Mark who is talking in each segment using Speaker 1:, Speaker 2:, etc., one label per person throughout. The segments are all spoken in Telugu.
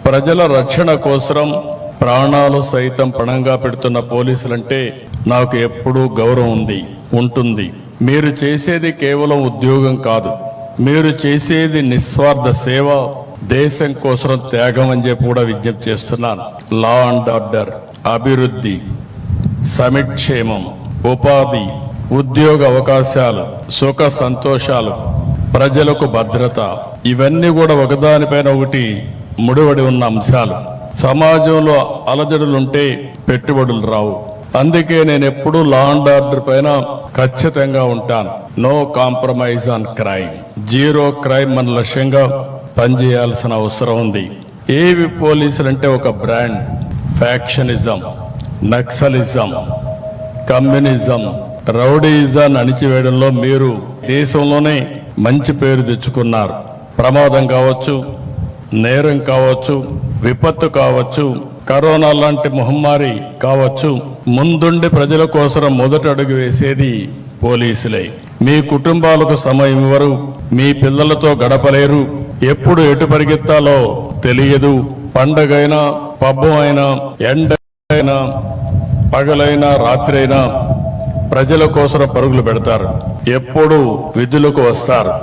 Speaker 1: ప్రజల రక్షణ కోసం ప్రాణాలు సైతం పణంగా పెడుతున్న పోలీసులంటే నాకు ఎప్పుడూ గౌరవం ఉంటుంది. మీరు చేసేది కేవలం ఉద్యోగం కాదు, మీరు చేసేది నిస్వార్థ సేవ, దేశం కోసం త్యాగం అని చెప్పి కూడా విజ్ఞప్తి చేస్తున్నాను. లా అండ్ ఆర్డర్, అభివృద్ధి, సమిక్షేమం, ఉపాధి, ఉద్యోగ అవకాశాలు, సుఖ సంతోషాలు, ప్రజలకు భద్రత, ఇవన్నీ కూడా ఒకదానిపైన ఒకటి ముడిపడి ఉన్న అంశాలు. సమాజంలో అలజడులుంటే పెట్టుబడులు రావు. అందుకే నేను ఎప్పుడూ లా అండ్ ఆర్డర్ పైన ఖచ్చితంగా ఉంటాను. No compromise on crime, zero crime మన లక్ష్యంగా పనిచేయాల్సిన అవసరం ఉంది. ఏవి పోలీసులు అంటే ఒక బ్రాండ్. ఫ్యాక్షనిజం, నక్సలిజం, కమ్యూనిజం, రౌడీయిజాన్ని అణిచివేయడంలో మీరు దేశంలోనే మంచి పేరు తెచ్చుకున్నారు. ప్రమాదం కావచ్చు, నేరం కావచ్చు, విపత్తు కావచ్చు, కరోనా లాంటి మహమ్మారి కావచ్చు, ముందుండి ప్రజల కోసం మొదటి అడుగు వేసేది పోలీసులే. మీ కుటుంబాలకు సమయం ఇవ్వరు, మీ పిల్లలతో గడపలేరు, ఎప్పుడు ఎటు పరిగెత్తాలో తెలియదు. పండగైనా, పబ్బం అయినా, ఎండైనా, పగలైనా, రాత్రి అయినా ప్రజల కోసం పరుగులు పెడతారు. ఎప్పుడు విధులకు వస్తారు.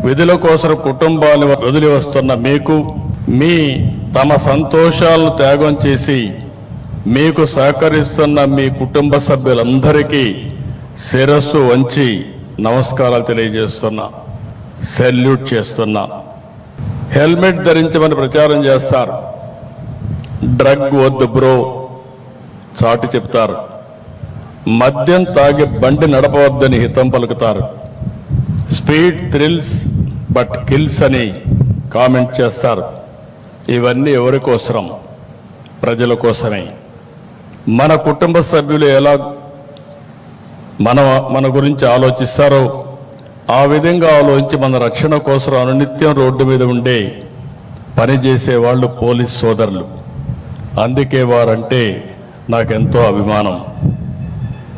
Speaker 1: విధుల కోసం కుటుంబాన్ని వదిలి వస్తున్న మీకు, మీ తమ సంతోషాలను త్యాగం చేసి మీకు సహకరిస్తున్న మీ కుటుంబ సభ్యులందరికీ శిరస్సు వంచి నమస్కారాలు తెలియజేస్తున్నా, సెల్యూట్ చేస్తున్నా. హెల్మెట్ ధరించమని ప్రచారం చేస్తారు. డ్రగ్ వద్దు బ్రో చాటి చెప్తారు. మద్యం తాగి బండి నడపవద్దని హితం పలుకుతారు. స్పీడ్ థ్రిల్స్ బట్ కిల్స్ అని కామెంట్ చేస్తారు. ఇవన్నీ ఎవరి కోసరం? ప్రజల కోసమే. మన కుటుంబ సభ్యులు ఎలా మన గురించి ఆలోచిస్తారో ఆ విధంగా ఆలోచించి మన రక్షణ కోసం అనునిత్యం రోడ్డు మీద ఉండే పనిచేసే వాళ్ళు పోలీస్ సోదరులు. అందుకే వారంటే నాకెంతో అభిమానం.